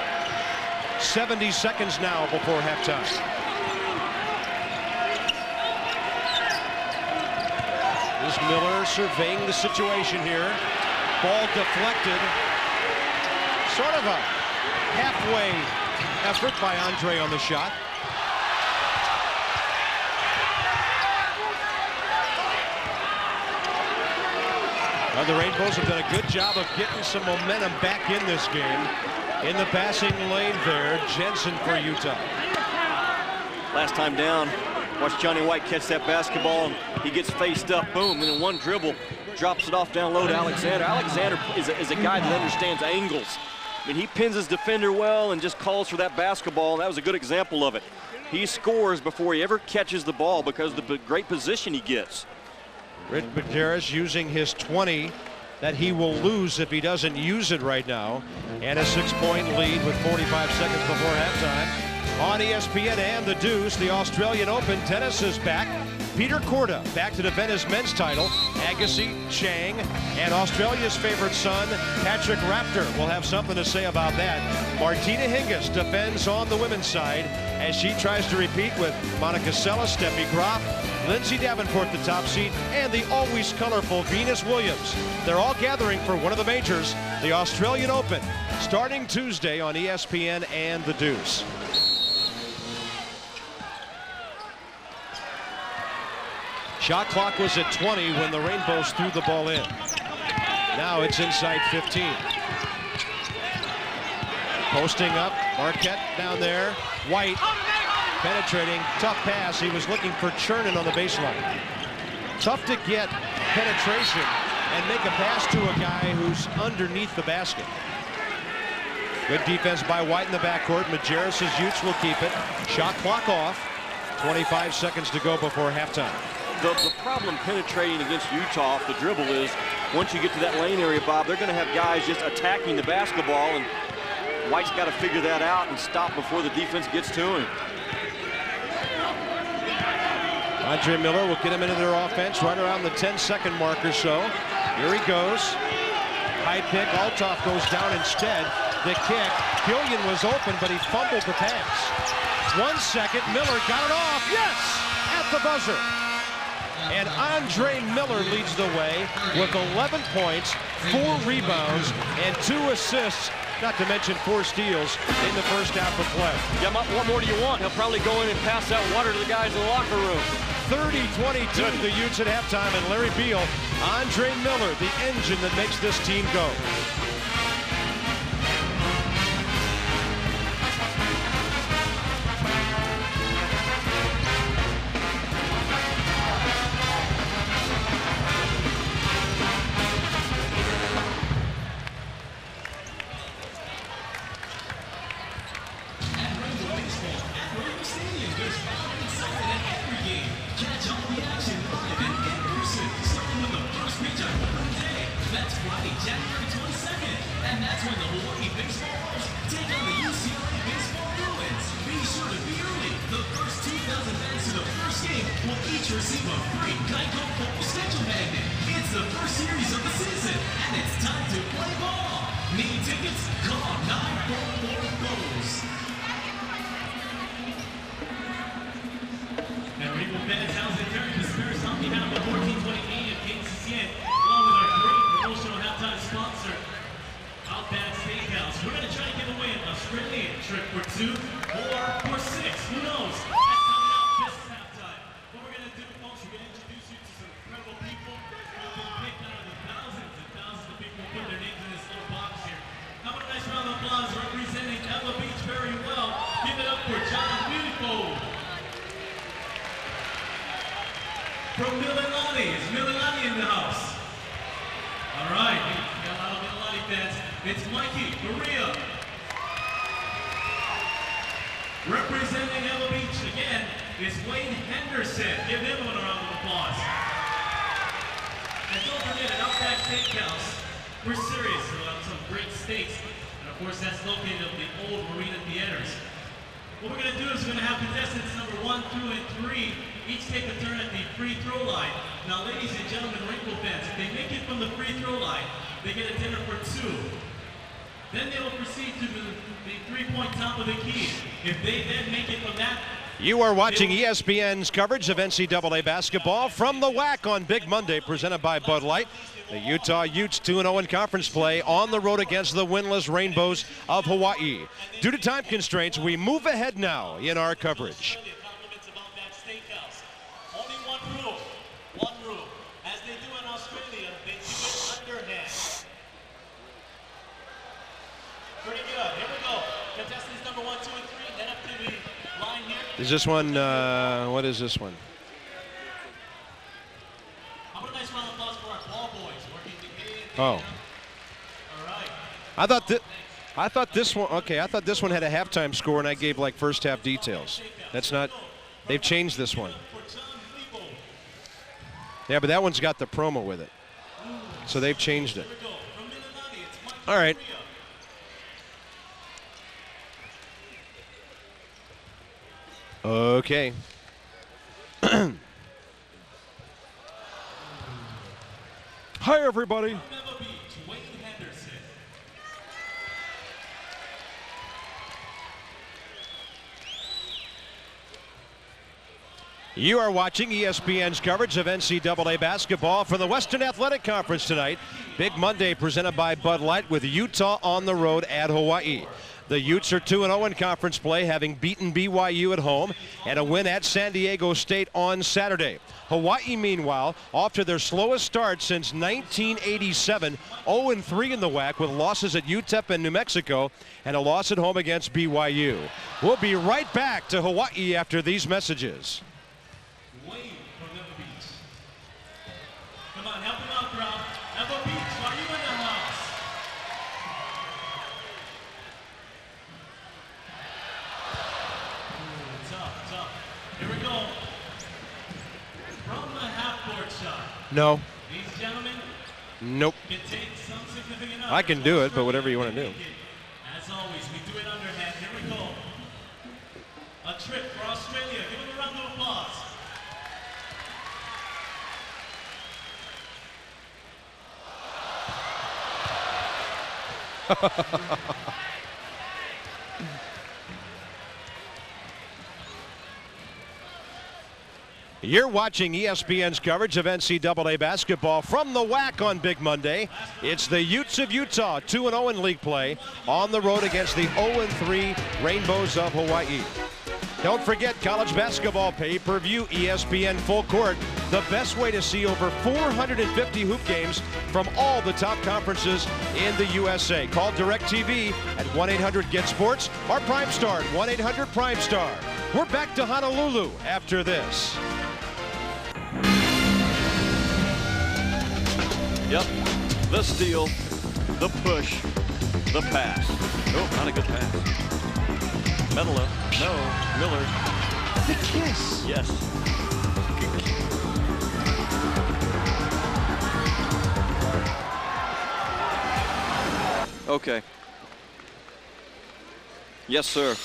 70 seconds now before halftime. Here's Miller surveying the situation here. Ball deflected. Sort of a halfway effort by Andre on the shot. Well, the Rainbows have done a good job of getting some momentum back in this game. In the passing lane there, Jensen for Utah. Last time down, watch Johnny White catch that basketball, and he gets faced up, boom, and in one dribble, drops it off down low to Alexander. Alexander is a guy that understands angles. I mean, he pins his defender well and just calls for that basketball. That was a good example of it. He scores before he ever catches the ball because of the great position he gets. Rick Majerus using his 20 that he will lose if he doesn't use it right now. And a 6-point lead with 45 seconds before halftime. On ESPN and the Deuce, the Australian Open tennis is back. Peter Korda back to defend his men's title. Agassi, Chang, and Australia's favorite son, Patrick Raptor, will have something to say about that. Martina Hingis defends on the women's side as she tries to repeat with Monica Seles, Steffi Graf, Lindsay Davenport, the top seed, and the always colorful Venus Williams. They're all gathering for one of the majors, the Australian Open, starting Tuesday on ESPN and the Deuce. Shot clock was at 20 when the Rainbows threw the ball in. Now it's inside 15. Posting up, Marquette down there. White penetrating, tough pass. He was looking for Chernin on the baseline. Tough to get penetration and make a pass to a guy who's underneath the basket. Good defense by White in the backcourt. Majerus' Utes will keep it. Shot clock off. 25 seconds to go before halftime. The problem penetrating against Utah off the dribble is once you get to that lane area, Bob, they're going to have guys just attacking the basketball, and White's got to figure that out and stop before the defense gets to him. Andre Miller will get him into their offense right around the 10-second mark or so. Here he goes. High pick. Althoff goes down instead. The kick. Killian was open, but he fumbled the pass. 1 second. Miller got it off. Yes! At the buzzer. And Andre Miller leads the way with 11 points, 4 rebounds, and 2 assists, not to mention 4 steals in the first half of play. Yeah, what more do you want? He'll probably go in and pass that water to the guys in the locker room. 30-22 the Utes at halftime, and Larry Beal, Andre Miller, the engine that makes this team go. January 22nd, and that's when the Hawaii Baseball Wolves take on the UCLA Baseball Bruins. Be sure to be early. The first 2,000 fans to the first game will each receive a free Geico Football Schedule magnet. It's the first series of the season, and it's time to play ball. Need tickets? Call 944-GOALS. And Rainbow fans, how's it during this first on behalf of 1428 of KCCN, along with our great promotional halftime sponsor, Outback Steakhouse. We're going to try to give away an Australian trip for 2 or for 6. Who knows? That's coming up this halftime. What we're going to do, folks, we're going to introduce you to some incredible people who have been picked out of the thousands and thousands of people who put their names in this little box here. How about a nice round of applause representing Ella Beach very well. Give it up for John Beautiful. From Mililani. Is Mililani in the house? All right, we got a lot of Mililani fans. It's Mikey Maria. Representing Ella Beach again is Wayne Henderson. Give him a round of applause. And don't forget, at Outback Steakhouse, we're serious about some great steaks. And of course, that's located at the old Marina Theaters. What we're going to do is we're going to have contestants number 1, 2, and 3 each take a turn at the free throw line. Now, ladies and gentlemen, Rainbow fans, if they make it from the free throw line, they get a dinner for 2. Then they will proceed to the three-point top of the key. If they then make it from that, you are watching ESPN's coverage of NCAA basketball from the WAC on Big Monday, presented by Bud Light. The Utah Utes 2-0 in conference play on the road against the winless Rainbows of Hawaii. Due to time constraints, we move ahead now in our coverage. only one rule. As they do in Australia, they do it underhand. Pretty good. Here we go. Contestants number 1, 2, and 3. Head up to the line here. Is this one, what is this one? How about a nice round of applause for our ball boys working the Oh. All right. I thought this one, okay, I thought this one had a halftime score and I gave like first half details. That's not, they've changed this one. Yeah, but that one's got the promo with it. So they've changed it. All right. Okay. Hi, everybody. You are watching ESPN's coverage of NCAA basketball for the Western Athletic Conference tonight. Big Monday presented by Bud Light with Utah on the road at Hawaii. The Utes are 2-0 in conference play, having beaten BYU at home and a win at San Diego State on Saturday. Hawaii, meanwhile, off to their slowest start since 1987, 0-3 in the WAC with losses at UTEP and New Mexico and a loss at home against BYU. We'll be right back to Hawaii after these messages. Come on, help him out, crowd. Eva Beach, are you in the house? Tough. Here we go. No. These gentlemen Nope. can take some significant I can do it, but whatever you want to do. As always, we do it underhand. Here we go. A trip for Australia. Give them a round of applause. You're watching ESPN's coverage of NCAA basketball from the WAC on Big Monday. It's the Utes of Utah, 2-0 in league play, on the road against the 0-3 Rainbows of Hawaii. Don't forget college basketball pay-per-view, ESPN Full Court, the best way to see over 450 hoop games from all the top conferences in the USA. Call DirecTV at 1-800-GET-SPORTS or Prime Star at 1-800-PRIME-STAR. We're back to Honolulu after this. Yep, the steal, the push, the pass. Oh, not a good pass. Manoa, no, Miller. The kiss. Yes. Okay. Yes, sir.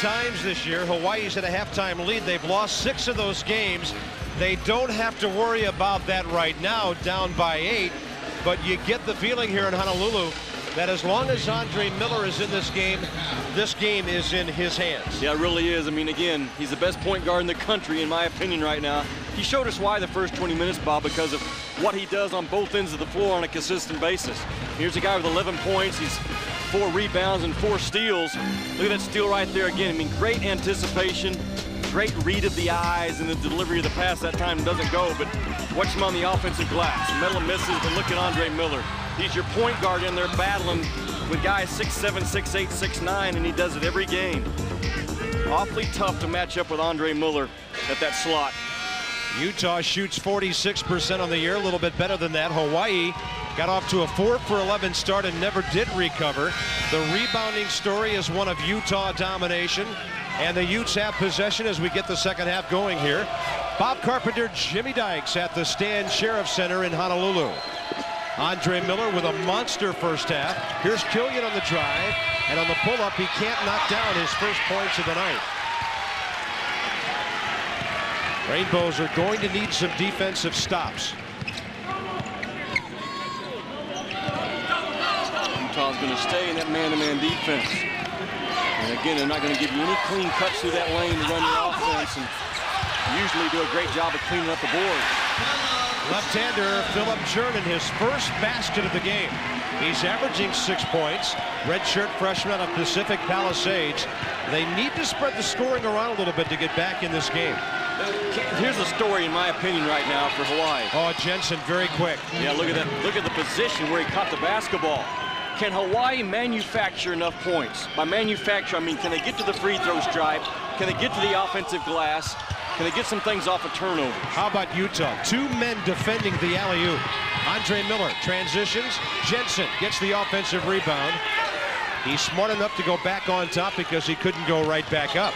Times this year, Hawaii's at a halftime lead. They've lost 6 of those games. They don't have to worry about that right now, down by 8. But you get the feeling here in Honolulu that as long as Andre Miller is in this game is in his hands. Yeah, it really is. I mean, again, he's the best point guard in the country, in my opinion, right now. He showed us why the first 20 minutes, Bob, because of what he does on both ends of the floor on a consistent basis. Here's a guy with 11 points. He's 4 rebounds and 4 steals. Look at that steal right there again. I mean, great anticipation, great read of the eyes, and the delivery of the pass that time doesn't go, but watch him on the offensive glass. Miller misses, but look at Andre Miller. He's your point guard in there battling with guys 6'7", 6'8", 6'9", and he does it every game. Awfully tough to match up with Andre Miller at that slot. Utah shoots 46% on the year, a little bit better than that. Hawaii got off to a 4-for-11 start and never did recover. The rebounding story is one of Utah domination, and the Utes have possession as we get the second half going here. Bob Carpenter, Jimmy Dykes at the Stan Sheriff Center in Honolulu. Andre Miller with a monster first half. Here's Killian on the drive, and on the pull-up, he can't knock down his first points of the night. Rainbows are going to need some defensive stops. Utah's going to stay in that man-to-man defense. And again, they're not going to give you any clean cuts through that lane to run your offense, and usually do a great job of cleaning up the board. Left-hander Philip Jernan, his first basket of the game. He's averaging 6 points. Redshirt freshman out of Pacific Palisades. They need to spread the scoring around a little bit to get back in this game. Here's the story, in my opinion, right now for Hawaii. Oh, Jensen, very quick. Yeah, look at that. Look at the position where he caught the basketball. Can Hawaii manufacture enough points? By manufacture, I mean, can they get to the free throw stripe? Can they get to the offensive glass? Can they get some things off a turnover? How about Utah? 2 men defending the alley-oop. Andre Miller transitions. Jensen gets the offensive rebound. He's smart enough to go back on top because he couldn't go right back up.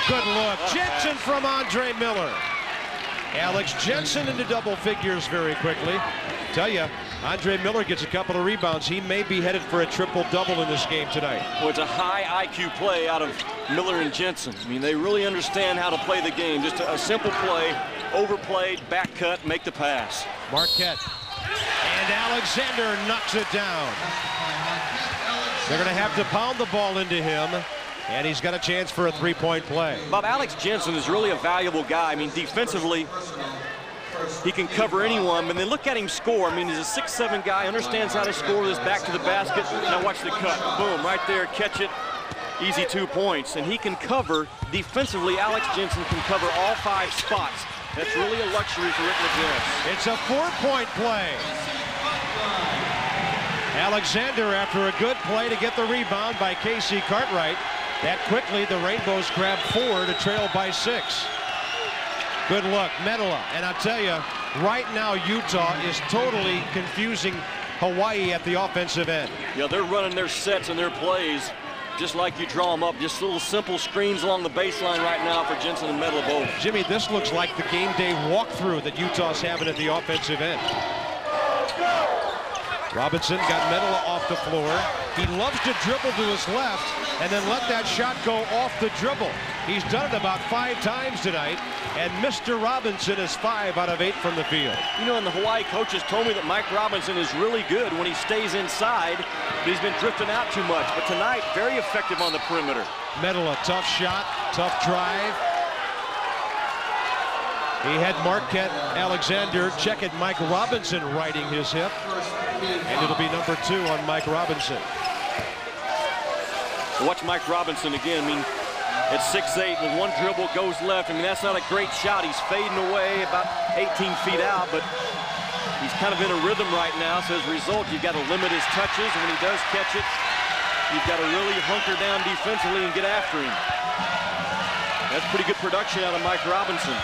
Good look. Jensen from Andre Miller. Alex Jensen into double figures very quickly. Tell you, Andre Miller gets a couple of rebounds. He may be headed for a triple-double in this game tonight. Well, it's a high IQ play out of Miller and Jensen. I mean, they really understand how to play the game. Just a simple play, overplayed, back cut, make the pass. Marquette. And Alexander knocks it down. They're going to have to pound the ball into him, and he's got a chance for a three-point play. Bob, Alex Jensen is really a valuable guy. I mean, defensively, He can cover anyone, but then look at him score. I mean, he's a 6'7" guy, understands how to score this back to the basket. Now watch the cut. Boom, right there, catch it. Easy 2 points. And he can cover defensively. Alex Jensen can cover all 5 spots. That's really a luxury for Rick Majerus. It's a 4-point play. Alexander, after a good play to get the rebound by Casey Cartwright. That quickly, the Rainbows grab 4 to trail by 6. Good look, Manoa. And I'll tell you, right now, Utah is totally confusing Hawaii at the offensive end. Yeah, they're running their sets and their plays just like you draw them up. Just little simple screens along the baseline right now for Jensen and Manoa both. Jimmy, this looks like the game day walkthrough that Utah's having at the offensive end. Robinson got Manoa off the floor. He loves to dribble to his left and then let that shot go off the dribble. He's done it about 5 times tonight, and Mr. Robinson is 5 out of 8 from the field. You know, and the Hawaii coaches told me that Mike Robinson is really good when he stays inside, but he's been drifting out too much. But tonight, very effective on the perimeter. Manoa, tough shot, tough drive. He had Marquette Alexander checking Mike Robinson riding his hip. And it'll be number 2 on Mike Robinson. Watch Mike Robinson again. I mean, at 6'8", with one dribble goes left. I mean, that's not a great shot. He's fading away about 18 feet out, but he's kind of in a rhythm right now. So as a result, you've got to limit his touches. And when he does catch it, you've got to really hunker down defensively and get after him. That's pretty good production out of Mike Robinson.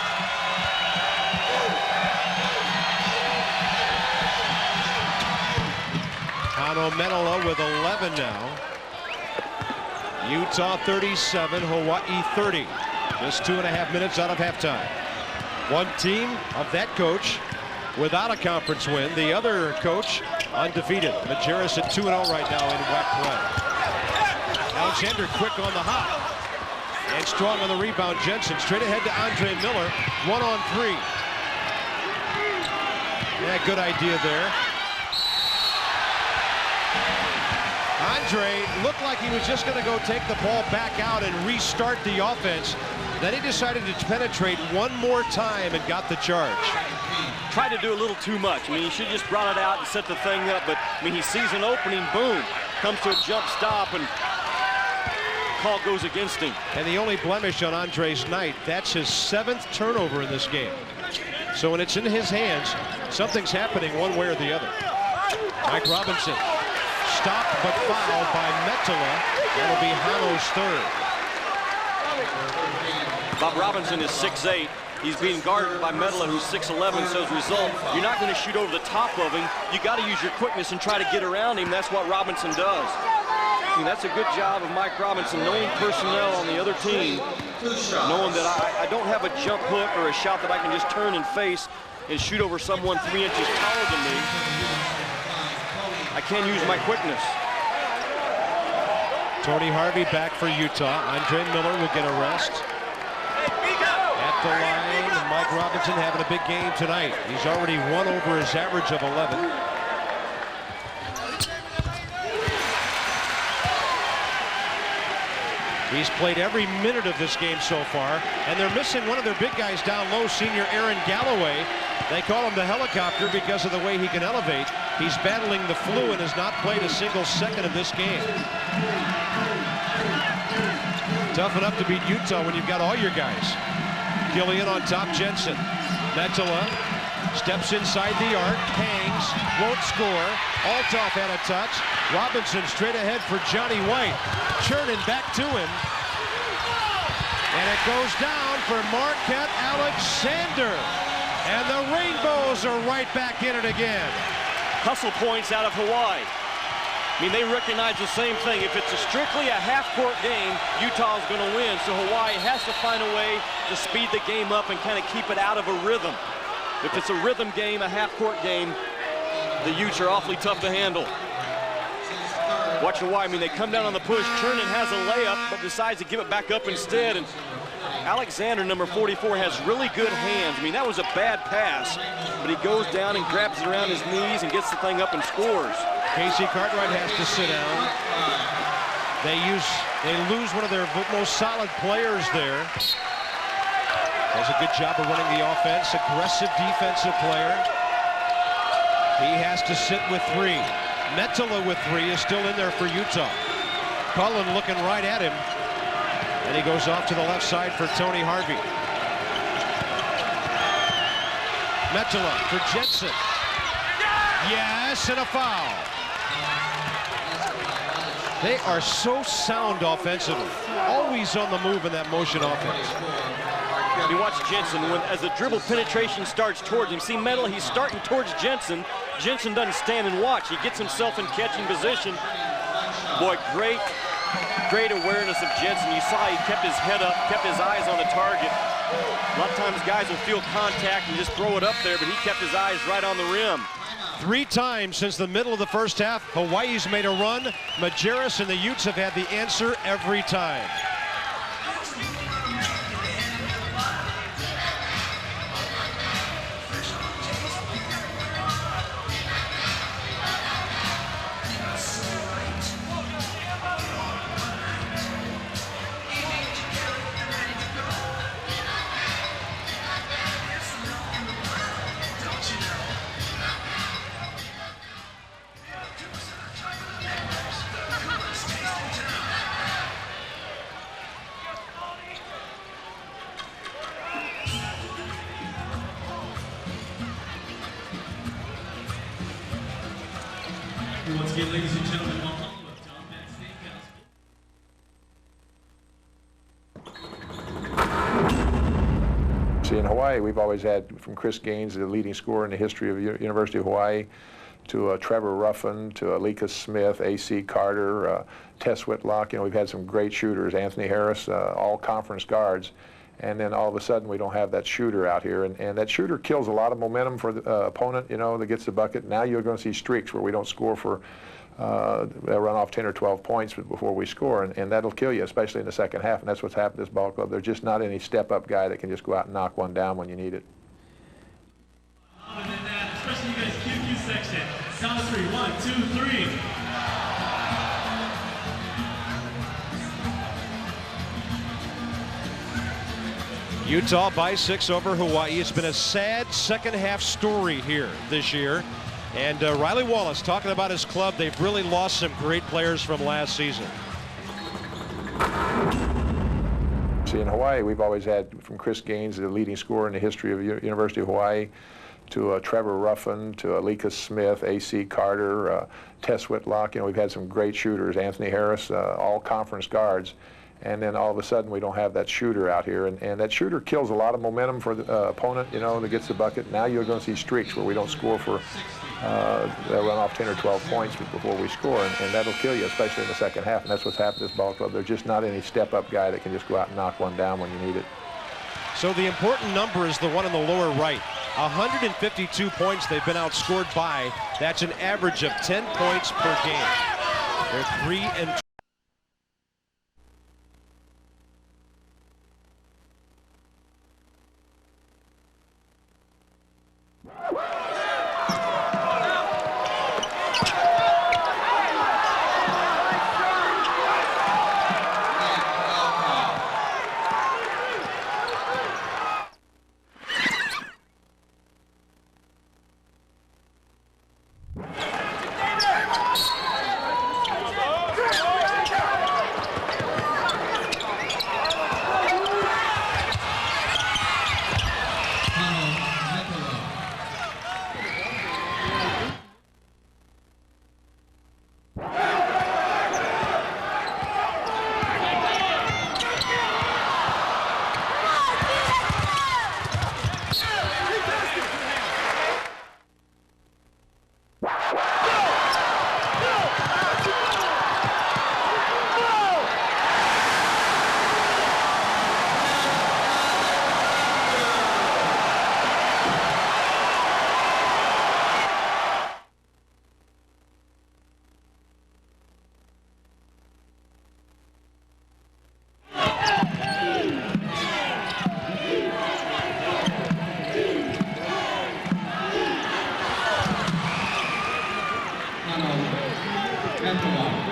Manoa with 11 now. Utah 37, Hawaii 30. Just 2.5 minutes out of halftime. One team of that coach without a conference win. The other coach undefeated. Majerus at 2-0 right now in WAC play. Alexander quick on the hop. And strong on the rebound. Jensen straight ahead to Andre Miller. 1-on-3. Yeah, good idea there. Andre looked like he was just going to go take the ball back out and restart the offense. Then he decided to penetrate one more time and got the charge. Tried to do a little too much. I mean, he should have just brought it out and set the thing up. But, I mean, he sees an opening, boom, comes to a jump stop, and call goes against him. And the only blemish on Andre's night, that's his 7th turnover in this game. So when it's in his hands, something's happening one way or the other. Mike Robinson. Stopped but fouled by Manoa. That'll be Hano's 3rd. Bob Robinson is 6'8". He's being guarded by Manoa, who's 6'11". So as a result, you're not going to shoot over the top of him. You got to use your quickness and try to get around him. That's what Robinson does. I mean, that's a good job of Mike Robinson, knowing personnel on the other team, knowing that I don't have a jump hook or a shot that I can just turn and face and shoot over someone 3 inches taller than me. I can't use my quickness. Tony Harvey back for Utah. Andre Miller will get a rest. At the line, Mike Robinson having a big game tonight. He's already won over his average of 11. He's played every minute of this game so far, and they're missing one of their big guys down low, senior Aaron Galloway. They call him the helicopter because of the way he can elevate. He's battling the flu and has not played a single second of this game. Tough enough to beat Utah when you've got all your guys. Killian on top, Jensen. Manoa steps inside the arc, hangs, won't score. Althoff had a touch. Robinson straight ahead for Johnny White. Churning back to him. And it goes down for Marquette Alexander. And the Rainbows are right back in it again. Hustle points out of Hawaii. I mean, they recognize the same thing. If it's strictly a half-court game, Utah's going to win. So Hawaii has to find a way to speed the game up and kind of keep it out of a rhythm. If it's a rhythm game, a half-court game, the Utes are awfully tough to handle. Watch Hawaii. I mean, they come down on the push. Chernin has a layup, but decides to give it back up instead. And Alexander, number 44, has really good hands. I mean, that was a bad pass, but he goes down and grabs it around his knees and gets the thing up and scores. Casey Cartwright has to sit down. They lose one of their most solid players there. Does a good job of running the offense. Aggressive defensive player. He has to sit with 3. Manoa with 3 is still in there for Utah. Cullen looking right at him. And he goes off to the left side for Tony Harvey. Manoa for Jensen. Yes, and a foul. They are so sound offensively. Always on the move in that motion offense. You watch Jensen, as the dribble penetration starts towards him. See Manoa, he's starting towards Jensen. Jensen doesn't stand and watch. He gets himself in catching position. Boy, great awareness of Jensen. You saw he kept his head up, kept his eyes on the target. A lot of times guys will feel contact and just throw it up there, but he kept his eyes right on the rim. 3 times since the middle of the first half, Hawaii's made a run. Majerus and the Utes have had the answer every time. Once again, ladies and gentlemen, welcome to John Mack Steakhouse. See, in Hawaii, we've always had, from Chris Gaines, the leading scorer in the history of the University of Hawaii, to Trevor Ruffin, to Alika Smith, A.C. Carter, Tess Whitlock. You know, we've had some great shooters, Anthony Harris, all conference guards. And then all of a sudden we don't have that shooter out here. And that shooter kills a lot of momentum for the opponent, you know, that gets the bucket. Now you're going to see streaks where we don't score for, they'll run off 10 or 12 points before we score. And that'll kill you, especially in the second half. And that's what's happened to this ball club. There's just not any step-up guy that can just go out and knock one down when you need it. Other than that, especially you guys QQ section. Down to 3. 1, 2, 3. Utah by 6 over Hawaii. It's been a sad second half story here this year. And Riley Wallace talking about his club. They've really lost some great players from last season. See, in Hawaii, we've always had, from Chris Gaines, the leading scorer in the history of the University of Hawaii, to Trevor Ruffin, to Alika Smith, A.C. Carter, Tess Whitlock. You know, we've had some great shooters, Anthony Harris, all conference guards. And then all of a sudden we don't have that shooter out here. And that shooter kills a lot of momentum for the opponent, you know, that gets the bucket. Now you're going to see streaks where we don't score for, they'll run off 10 or 12 points before we score. And that'll kill you, especially in the second half. And that's what's happened to this ball club. There's just not any step-up guy that can just go out and knock one down when you need it. So the important number is the one in the lower right. 152 points they've been outscored by. That's an average of 10 points per game. They're 3-2. Manoa.